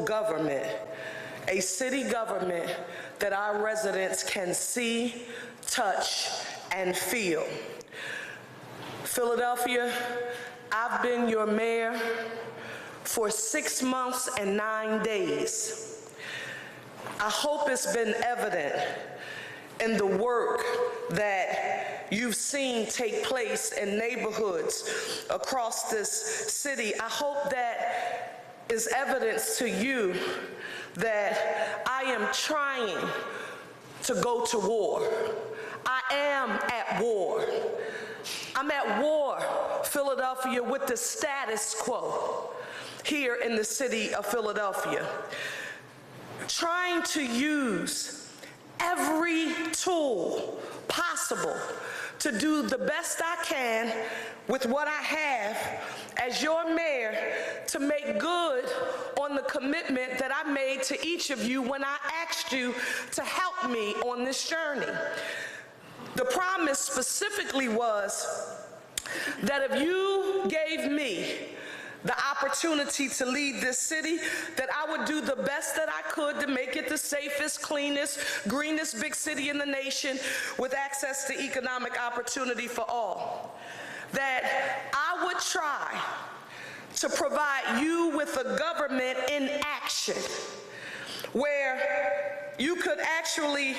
government, a city government that our residents can see, touch, and feel. Philadelphia, I've been your mayor for 6 months and 9 days. I hope it's been evident in the work that you've seen take place in neighborhoods across this city. I hope that is evidence to you that I am trying to go to war. I am at war. I'm at war, Philadelphia, with the status quo here in the city of Philadelphia, trying to use every tool possible to do the best I can with what I have as your mayor to make good on the commitment that I made to each of you when I asked you to help me on this journey. The promise specifically was that if you gave me the opportunity to lead this city, that I would do the best that I could to make it the safest, cleanest, greenest big city in the nation with access to economic opportunity for all. That I would try to provide you with a government in action where you could actually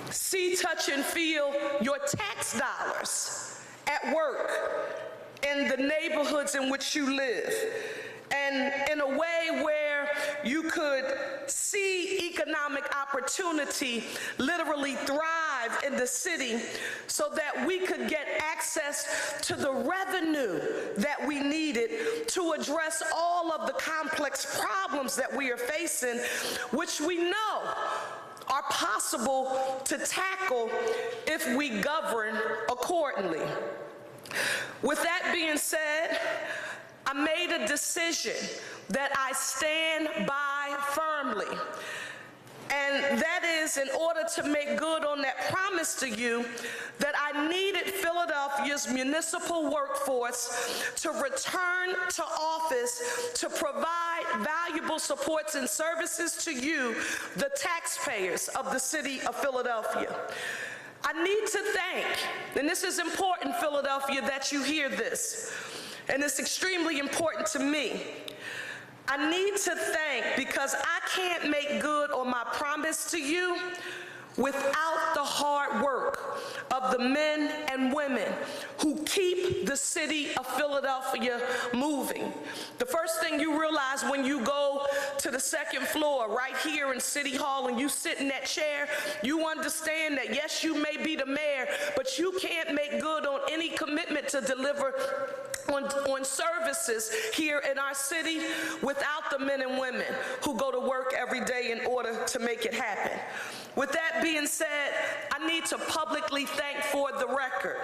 see, touch, and feel your tax dollars at work in the neighborhoods in which you live, and in a way where you could see economic opportunity literally thrive in the city so that we could get access to the revenue that we needed to address all of the complex problems that we are facing, which we know are possible to tackle if we govern accordingly. With that being said, I made a decision that I stand by firmly. And that is in order to make good on that promise to you that I needed Philadelphia's municipal workforce to return to office to provide valuable supports and services to you, the taxpayers of the city of Philadelphia. I need to thank, and this is important, Philadelphia, that you hear this, and it's extremely important to me. I need to thank, because I can't make good on my promise to you without the hard work of the men and women who keep the city of Philadelphia moving. The first thing you realize when you go to the second floor right here in City Hall and you sit in that chair, you understand that yes, you may be the mayor, but you can't make good on any commitment to deliver on services here in our city without the men and women who go to work every day in order to make it happen. With that being said, I need to publicly thank, for the record,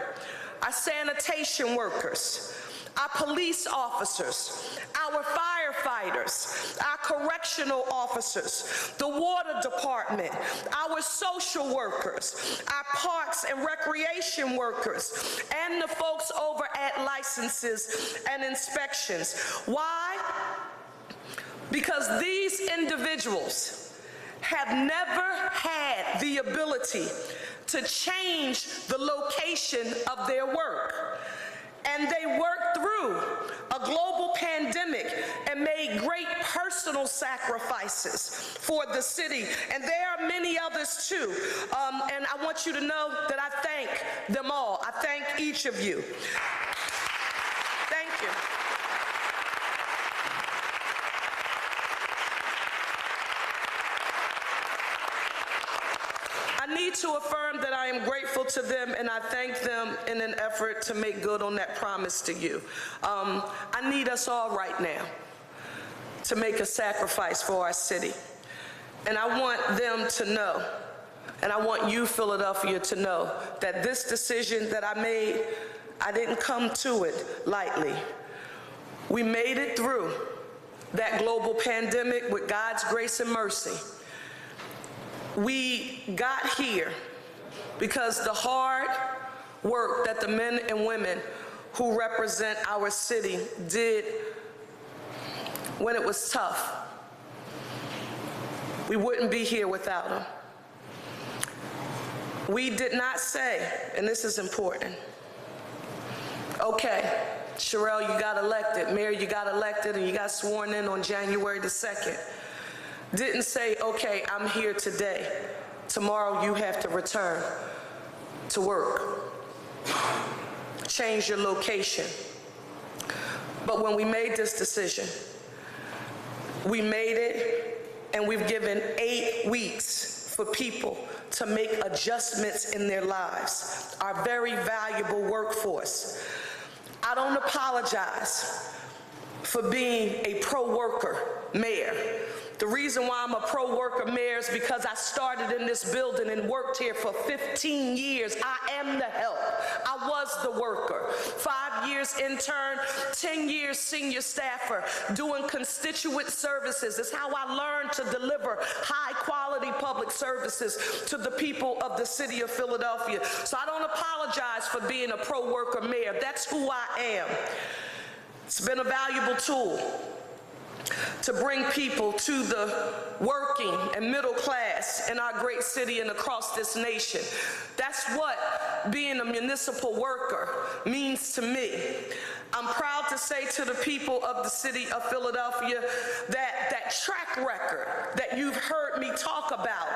our sanitation workers, our police officers, our firefighters, our correctional officers, the water department, our social workers, our parks and recreation workers, and the folks over at licenses and inspections. Why? Because these individuals have never had the ability to change the location of their work. And they worked through a global pandemic and made great personal sacrifices for the city. And there are many others too. And I want you to know that I thank them all. I thank each of you. Thank you. I need to affirm that I am grateful to them, and I thank them in an effort to make good on that promise to you. I need us all right now to make a sacrifice for our city. And I want them to know, and I want you, Philadelphia, to know that this decision that I made, I didn't come to it lightly. We made it through that global pandemic with God's grace and mercy. We got here because the hard work that the men and women who represent our city did when it was tough. we wouldn't be here without him. We did not say, and this is important, okay, Cherelle, you got elected, Mayor, you got elected, and you got sworn in on January the 2nd. Didn't say, okay, I'm here today. Tomorrow you have to return to work. Change your location. But when we made this decision, we made it, and we've given 8 weeks for people to make adjustments in their lives, our very valuable workforce. I don't apologize for being a pro-worker mayor. The reason why I'm a pro-worker mayor is because I started in this building and worked here for 15 years. I am the help. I was the worker. 5 years intern, 10 years senior staffer, doing constituent services. It's how I learned to deliver high-quality public services to the people of the city of Philadelphia. So I don't apologize for being a pro-worker mayor. That's who I am. It's been a valuable tool to bring people to the working and middle class in our great city and across this nation. That's what being a municipal worker means to me. I'm proud to say to the people of the city of Philadelphia that that track record that you've heard me talk about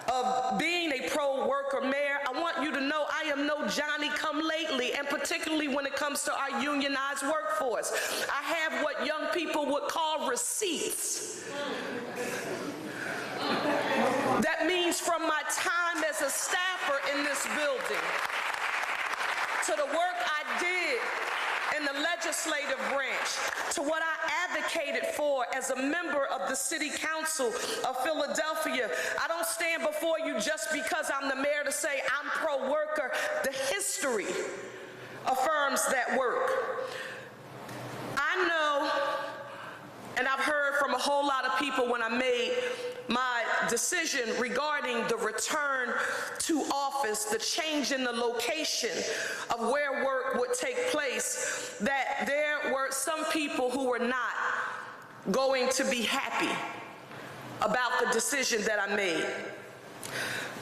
of being a pro-worker mayor, I want you to know I am no Johnny-come-lately, and particularly when it comes to our unionized workforce. I have what young people would call receipts. That means from my time as a staffer in this building to the work I did in the legislative branch, to what I advocated for as a member of the City Council of Philadelphia. I don't stand before you just because I'm the mayor to say I'm pro-worker. The history affirms that work. I know, and I've heard from a whole lot of people when I made my decision regarding the return to office, the change in the location of where work would take place, that there were some people who were not going to be happy about the decision that I made.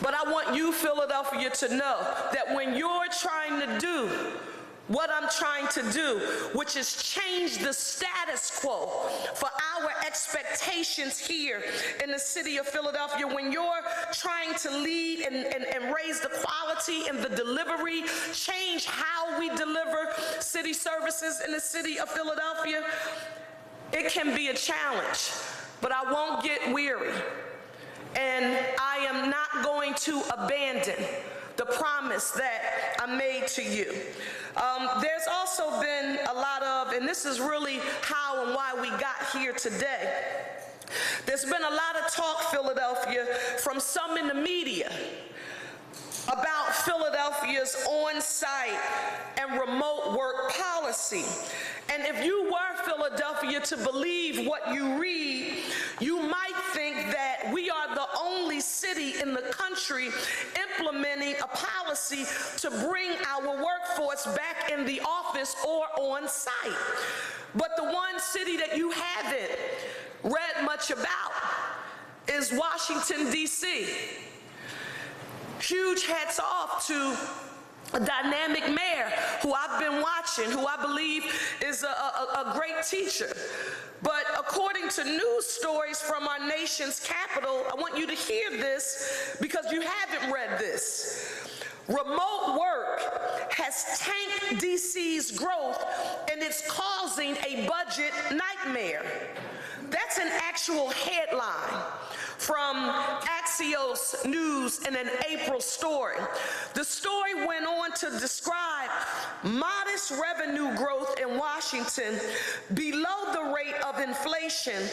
But I want you, Philadelphia, to know that when you're trying to do what I'm trying to do, which is change the status quo for our expectations here in the city of Philadelphia, when you're trying to lead and raise the quality and the delivery, change how we deliver city services in the city of Philadelphia, it can be a challenge, but I won't get weary. And I am not going to abandon the promise that I made to you. There's also been a lot of, and this is really how and why we got here today, there's been a lot of talk, Philadelphia, from some in the media about Philadelphia's on-site and remote work policy. And if you were Philadelphia to believe what you read, you might think that we are the only city in the country implementing a policy to bring our workforce back in the office or on site. But the one city that you haven't read much about is Washington, D.C. Huge hats off to a dynamic mayor who I've been watching, who I believe is a great teacher. But according to news stories from our nation's capital, I want you to hear this because you haven't read this. Remote work has tanked DC's growth, and it's causing a budget nightmare. That's an actual headline from Axios News in an April story. The story went on to describe modest revenue growth in Washington below the rate of inflation,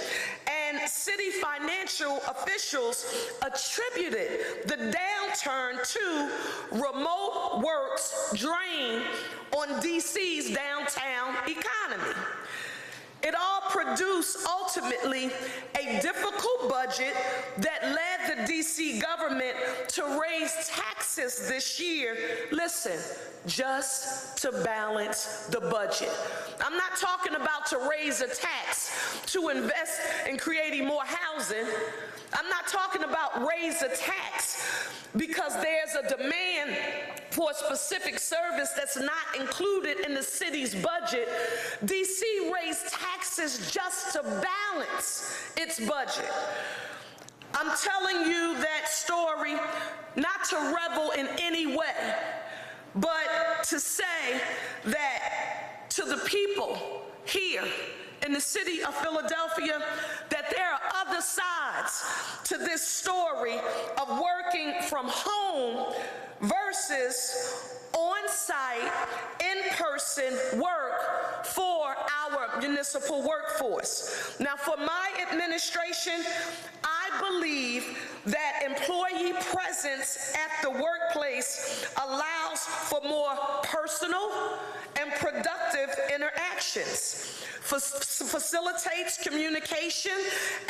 and city financial officials attributed the downturn to remote work's drain on DC's downtown economy. It all produced, ultimately, a difficult budget that led the D.C. government to raise taxes this year, listen, just to balance the budget. I'm not talking about to raise a tax to invest in creating more housing. I'm not talking about raise a tax because there's a demand for a specific service that's not included in the city's budget. DC raised taxes just to balance its budget. I'm telling you that story not to revel in any way, but to say that to the people here in the city of Philadelphia, that there are other sides to this story of working from home versus on-site, in-person work for our municipal workforce. Now, for my administration, I believe that employee presence at the workplace allows for more personal and productive interactions, facilitates communication,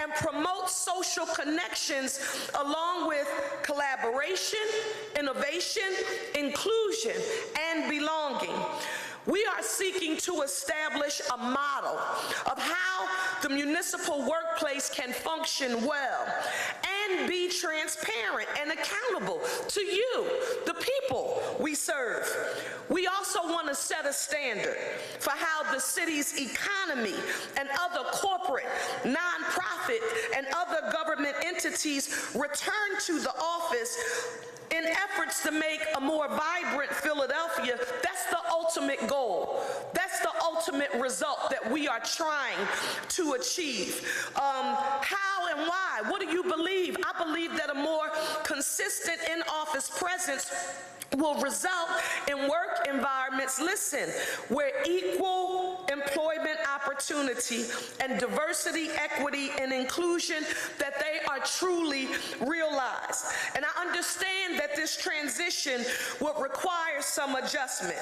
and promotes social connections along with collaboration, innovation, inclusion, and belonging. We are seeking to establish a model of how the municipal workplace can function well and be transparent and accountable to you, the people we serve. We also want to set a standard for how the city's economy and other corporate, nonprofit, and other government entities return to the office in efforts to make a more vibrant Philadelphia. That's the ultimate goal. That's the ultimate result that we are trying to achieve. How and why? What do you believe? I believe that a more consistent in-office presence will result in work environments, listen, where equal employment opportunity and diversity, equity, and inclusion, that they are truly realized. And I understand that this transition will require some adjustment.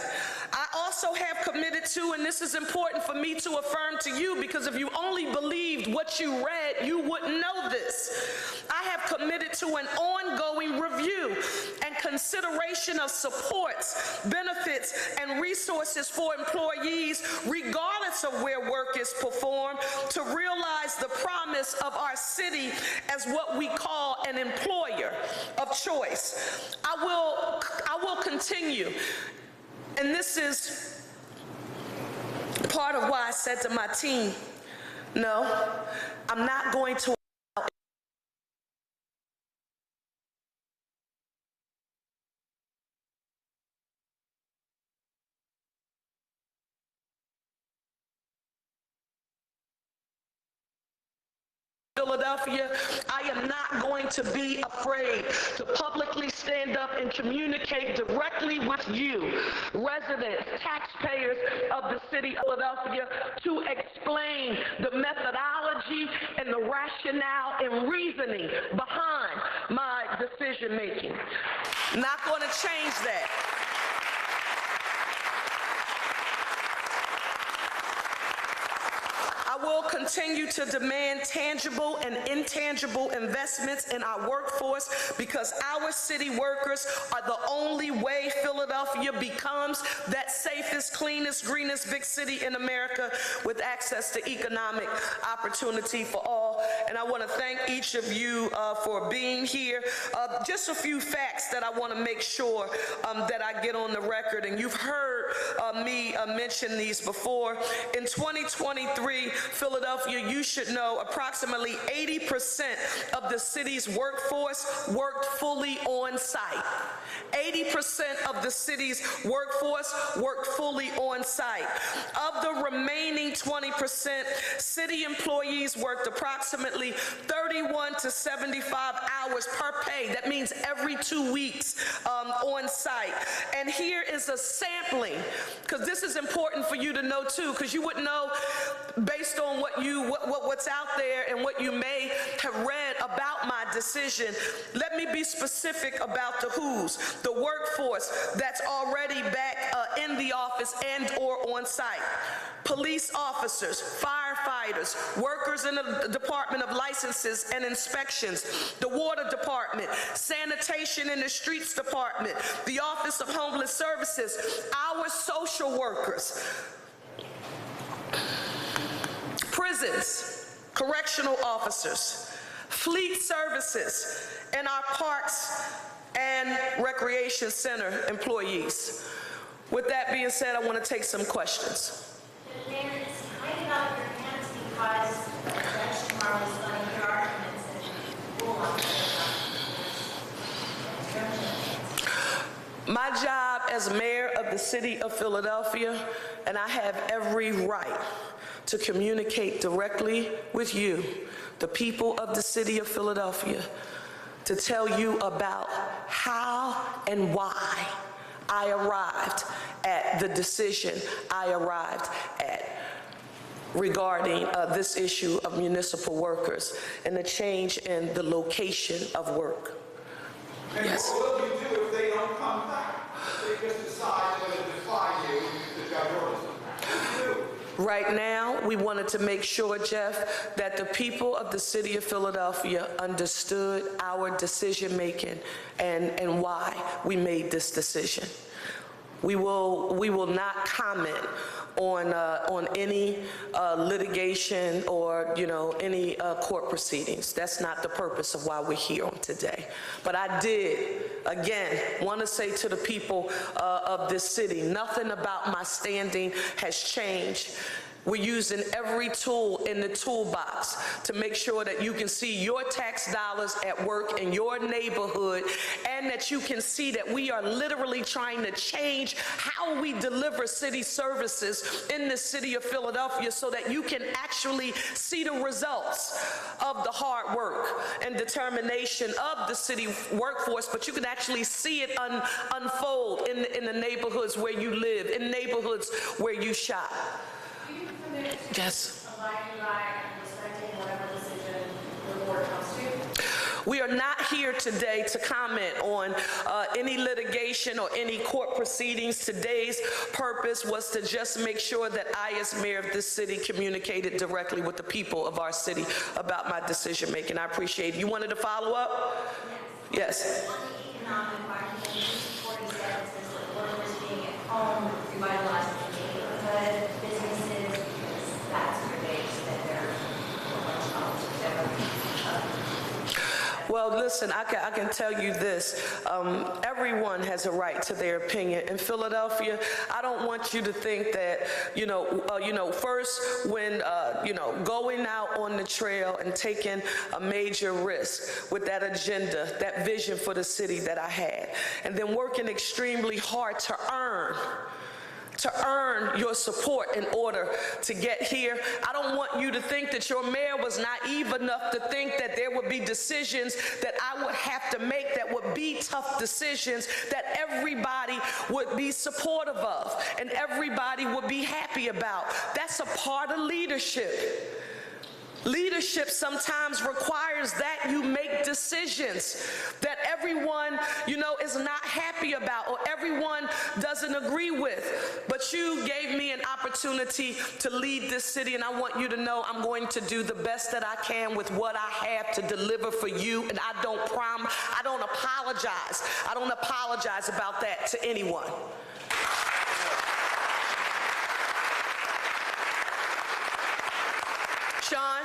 I also have committed to, and this is important for me to affirm to you, because if you only believed what you read, you wouldn't know this. I have committed to an ongoing review and consideration of supports, benefits, and resources for employees, regardless of where work is performed, to realize the promise of our city as what we call an employer of choice. I will continue, and this is part of why I said to my team, no, I'm not going to Philadelphia. I am not going to be afraid to publicly stand up and communicate directly with you, residents, taxpayers of the city of Philadelphia, to explain the methodology and the rationale and reasoning behind my decision making. Not going to change that. I will continue to demand tangible and intangible investments in our workforce, because our city workers are the only way Philadelphia becomes that safest, cleanest, greenest big city in America, with access to economic opportunity for all. And I want to thank each of you for being here. Just a few facts that I want to make sure that I get on the record, and you've heard me mention these before. In 2023, Philadelphia, you should know, approximately 80% of the city's workforce worked fully on site. 80% of the city's workforce worked fully on site. Of the remaining 20%, city employees worked approximately 31 to 75 hours per pay. That means every 2 weeks on site. And here is a sampling, because this is important for you to know too, because you wouldn't know based on what's out there and what you may have read about my decision. Let me be specific about the who's, the workforce that's already back in the office and or on site. Police officers, firefighters, workers in the Department of Licenses and Inspections, the Water Department, Sanitation and the Streets Department, the Office of Homeless Services, our social workers, prisons, correctional officers, fleet services, and our parks and recreation center employees. With that being said, I want to take some questions. Mayor, it's kind about your hands because Judge tomorrow is going to hear arguments and rule on it. My job as mayor of the city of Philadelphia, and I have every right to communicate directly with you, the people of the city of Philadelphia, to tell you about how and why I arrived at the decision I arrived at regarding this issue of municipal workers and the change in the location of work. And yes. What will you do if they don't come back? They just decide to defy you, the judge orders them back. What do you do? Right now, we wanted to make sure, Jeff, that the people of the city of Philadelphia understood our decision-making and why we made this decision. We will not comment on any litigation or, any court proceedings. That's not the purpose of why we're here on today. But I did, again, want to say to the people of this city, nothing about my standing has changed. We're using every tool in the toolbox to make sure that you can see your tax dollars at work in your neighborhood, and that you can see that we are literally trying to change how we deliver city services in the city of Philadelphia so that you can actually see the results of the hard work and determination of the city workforce, but you can actually see it unfold in the neighborhoods where you live, in neighborhoods where you shop. Yes. We are not here today to comment on any litigation or any court proceedings. Today's purpose was to just make sure that I, as mayor of this city, communicated directly with the people of our city about my decision making. I appreciate it. You wanted to follow up? Yes. On the economic market, News 47 says that workers being at home, revitalizing the neighborhood, businesses, because that's where they spend their Well, listen, I can tell you this. Everyone has a right to their opinion. In Philadelphia, I don't want you to think that, first when, going out on the trail and taking a major risk with that agenda, that vision for the city that I had, and then working extremely hard to earn your support in order to get here. I don't want you to think that your mayor was naive enough to think that there would be decisions that I would have to make that would be tough decisions that everybody would be supportive of and everybody would be happy about. That's a part of leadership. Leadership sometimes requires that you make decisions that everyone, is not happy about or everyone doesn't agree with. But you gave me an opportunity to lead this city, and I want you to know I'm going to do the best that I can with what I have to deliver for you, and I don't apologize. I don't apologize about that to anyone. Sean?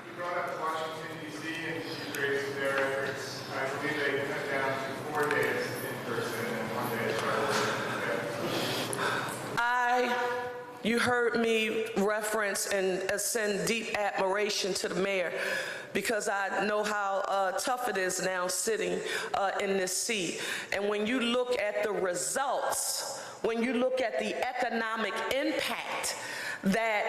You brought up Washington, D.C., and you raised their efforts. I believe they cut down to 4 days in person and 1 day at Charlotte. You heard me reference and send deep admiration to the mayor because I know how tough it is now sitting in this seat. And when you look at the results, when you look at the economic impact that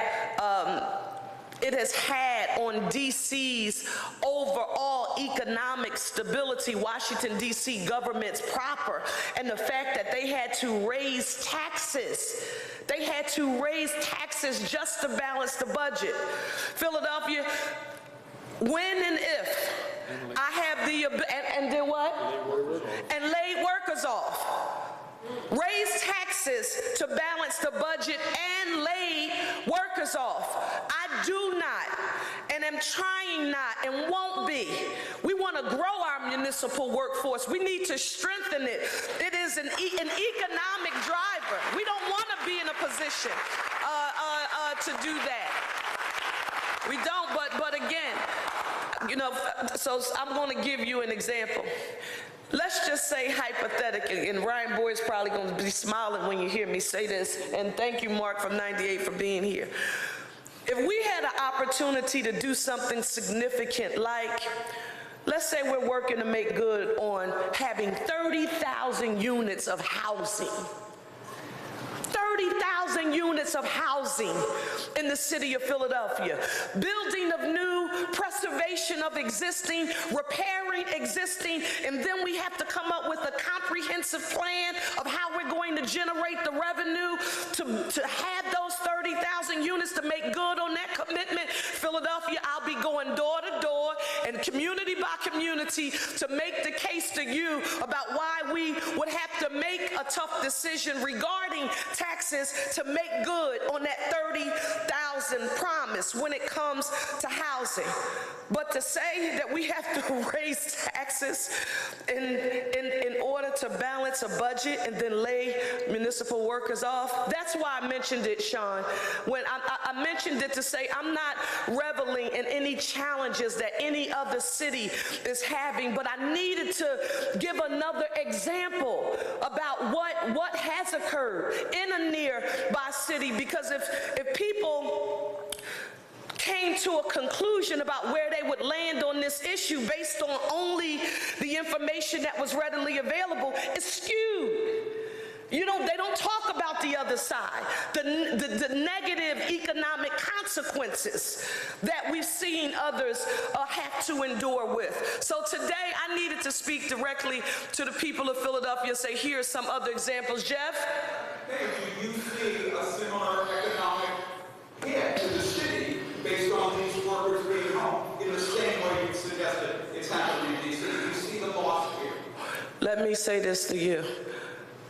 it has had on D.C.'s overall economic stability, Washington, D.C. government's proper, and the fact that they had to raise taxes. They had to raise taxes just to balance the budget. Philadelphia, when and if I have the, and then what? And laid workers off. Raise taxes to balance the budget and laid workers off. I do not, and am trying not, and won't be. We want to grow our municipal workforce. We need to strengthen it. It is an economic driver. We don't want to be in a position to do that. We don't, but again, So I'm going to give you an example. Let's just say hypothetically, and Ryan Boyd's probably going to be smiling when you hear me say this, and thank you, Mark, from 98 for being here. If we had an opportunity to do something significant like, let's say we're working to make good on having 30,000 units of housing. 30,000 units of housing in the city of Philadelphia. Building of new, preservation of existing, repairing existing, and then we have to come up with a comprehensive plan of how we're going to generate the revenue to have those 30,000 units to make good on that commitment. Philadelphia, I'll be going door to door and community by community to make the case to you about why we would have to make a tough decision regarding taxes to make good on that 30,000 promise when it comes to housing. But to say that we have to raise taxes in order to balance a budget and then lay municipal workers off, that's why I mentioned it, Sean. When I mentioned it to say I'm not reveling in any challenges that any other city is having, but I needed to give another example about what has occurred in a nearby city, because if people came to a conclusion about where they would land on this issue based on only the information that was readily available, it's skewed. You know, they don't talk about the other side, the negative economic consequences that we've seen others have to endure with. So today I needed to speak directly to the people of Philadelphia and say, here are some other examples. Jeff? Do you see a similar economic hit to the city based on these workers being home in the same way you suggested it's happening in D.C.? Do you see the loss here? Let me say this to you.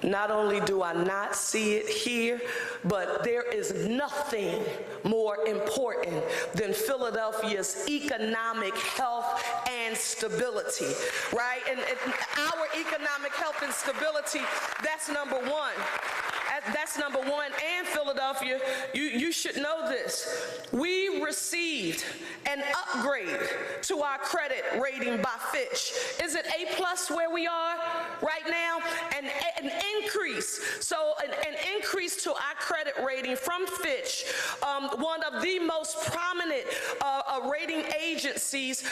Not only do I not see it here, but there is nothing more important than Philadelphia's economic health and stability, right? And our economic health and stability, that's number one. That's number one. And Philadelphia, you should know this. We received an upgrade to our credit rating by Fitch. Is it A+ where we are right now? An increase. So an increase to our credit rating from Fitch, one of the most prominent rating agencies,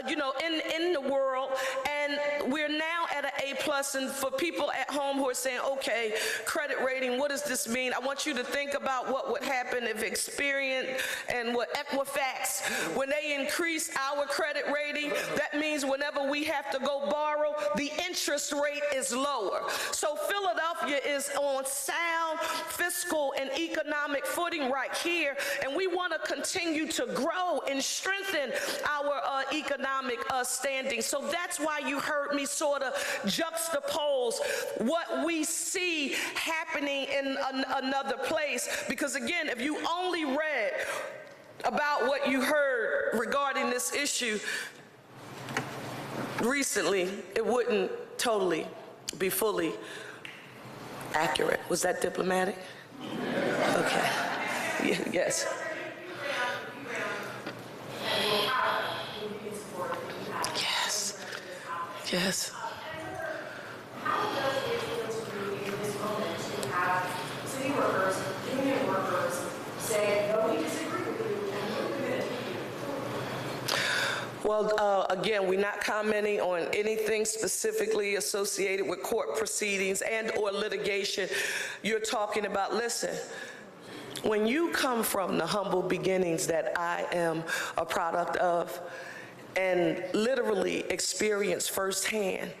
in the world. And we're now at an A+. And for people at home who are saying, okay, credit rating, what does this mean? I want you to think about what would happen if Experian and Equifax, when they increase our credit rating, that means whenever we have to go borrow, the interest rate is lower. So Philadelphia is on sound fiscal and economic footing right here, and we want to continue to grow and strengthen our economic standing. So that's why you heard me sort of juxtapose what we see happening in another place, because again, if you only read about what you heard regarding this issue recently, it wouldn't totally be fully accurate. Was that diplomatic? Okay. Yes. Yes. Yes. How does it feel to you in this moment to have city workers, union workers say, no, we disagree with you, and we're committed to you? Well, again, we're not commenting on anything specifically associated with court proceedings and or litigation. You're talking about, listen, when you come from the humble beginnings that I am a product of and literally experience firsthand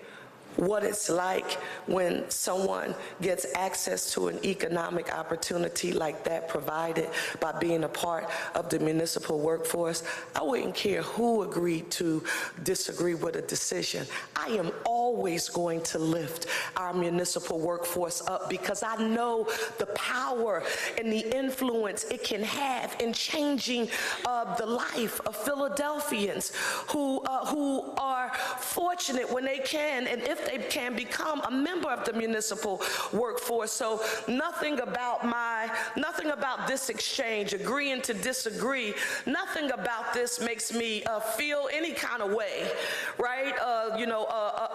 what it's like when someone gets access to an economic opportunity like that provided by being a part of the municipal workforce, I wouldn't care who agreed to disagree with a decision. I am always going to lift our municipal workforce up because I know the power and the influence it can have in changing the life of Philadelphians who are fortunate when they can, and if if they can become a member of the municipal workforce. So nothing about this exchange, agreeing to disagree, nothing about this makes me feel any kind of way, right?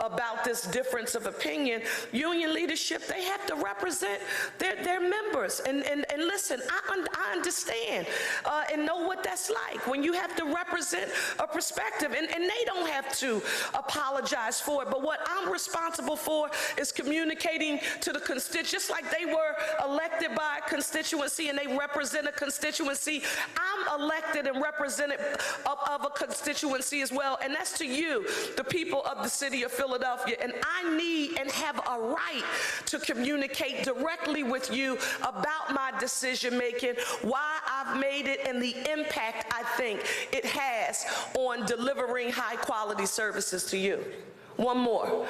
About this difference of opinion. Union leadership, they have to represent their members. And listen, I understand and know what that's like when you have to represent a perspective. And they don't have to apologize for it. But what I'm responsible for is communicating to the constituents, just like they were elected by a constituency and they represent a constituency. I'm elected and represented of a constituency as well, and that's to you, the people of the city of Philadelphia. And I need and have a right to communicate directly with you about my decision making, why I've made it, and the impact I think it has on delivering high quality services to you. One more.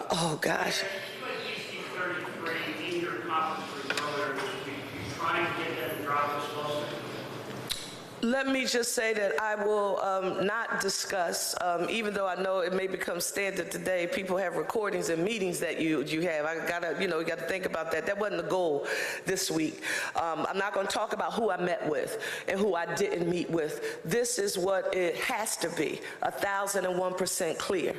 Oh gosh. Let me just say that I will not discuss, even though I know it may become standard today, people have recordings and meetings that you have. I gotta, you gotta think about that. That wasn't the goal this week. I'm not gonna talk about who I met with and who I didn't meet with. This is what it has to be, 1,001% clear.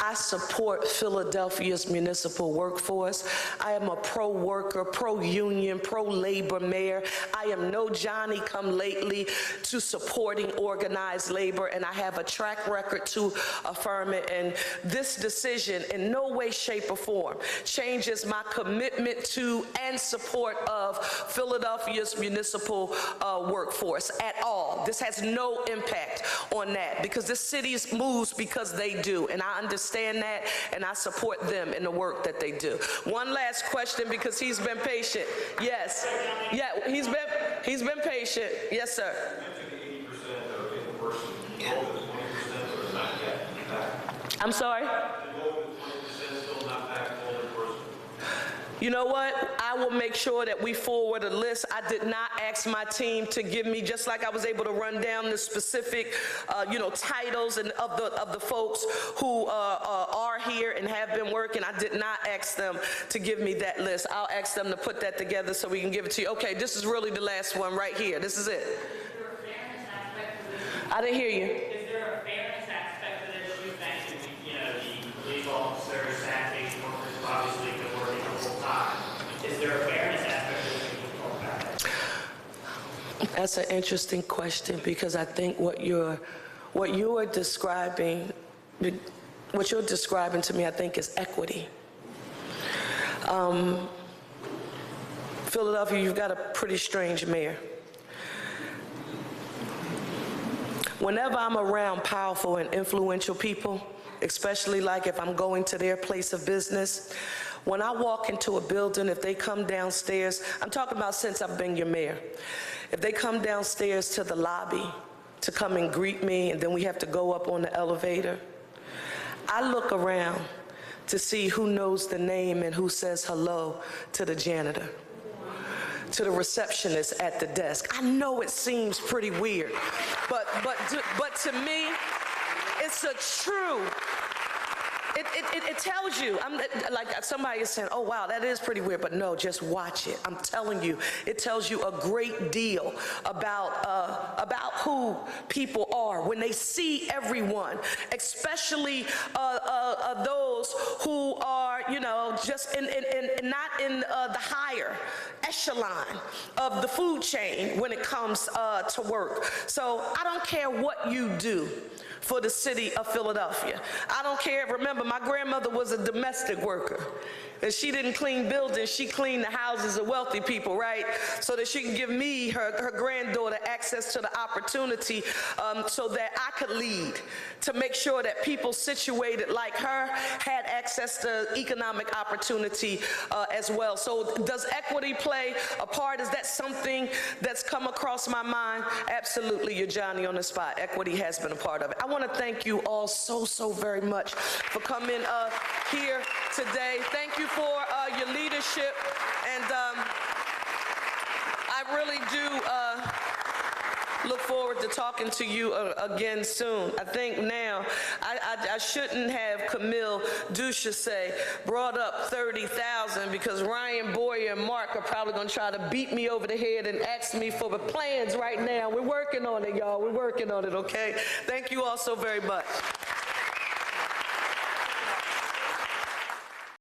I support Philadelphia's municipal workforce. I am a pro-worker, pro-union, pro-labor mayor. I am no Johnny-come-lately to supporting organized labor, and I have a track record to affirm it. And this decision in no way, shape, or form changes my commitment to and support of Philadelphia's municipal workforce at all. This has no impact on that, because this city moves because they do, and I understand that, and I support them in the work that they do. One last question, because he's been patient. Yes. Yeah, he's been patient. Yes, sir. I'm sorry? You know what? I will make sure that we forward a list. I did not ask my team to give me, just like I was able to run down the specific, titles and of the folks who are here and have been working. I did not ask them to give me that list. I'll ask them to put that together so we can give it to you. Okay, this is really the last one right here. This is it. Is there a fairness aspect to this? I didn't hear you. Is there a fairness aspect to this? You mentioned, the police officers, sanitation workers, obviously been working the whole time. Is there a fairness aspect to this? Can you talk about that? That's an interesting question, because I think what you're describing to me, I think, is equity. Philadelphia, you've got a pretty strange mayor. Whenever I'm around powerful and influential people, especially like if I'm going to their place of business, when I walk into a building, if they come downstairs, I'm talking about since I've been your mayor, if they come downstairs to the lobby to come and greet me, and then we have to go up on the elevator, I look around to see who knows the name and who says hello to the janitor, to the receptionist at the desk. I know it seems pretty weird, but to me, it's a true. It tells you, like somebody is saying, oh wow, that is pretty weird, but no, just watch it. I'm telling you, it tells you a great deal about who people are when they see everyone, especially those who are, just not in the higher echelon of the food chain when it comes to work. So I don't care what you do for the city of Philadelphia. I don't care. Remember, my grandmother was a domestic worker, and she didn't clean buildings, she cleaned the houses of wealthy people, right? So that she can give me, her granddaughter, access to the opportunity so that I could lead, to make sure that people situated like her had access to economic opportunity as well. So does equity play a part? Is that something that's come across my mind? Absolutely, you're Johnny on the spot. Equity has been a part of it. I want to thank you all so very much for coming here today. Thank you for your leadership, and I really do Look forward to talking to you again soon. I think now, I shouldn't have Camille Duchesset brought up 30,000 because Ryan Boyer and Mark are probably going to try to beat me over the head and ask me for the plans right now. We're working on it, y'all. We're working on it, okay? Thank you all so very much.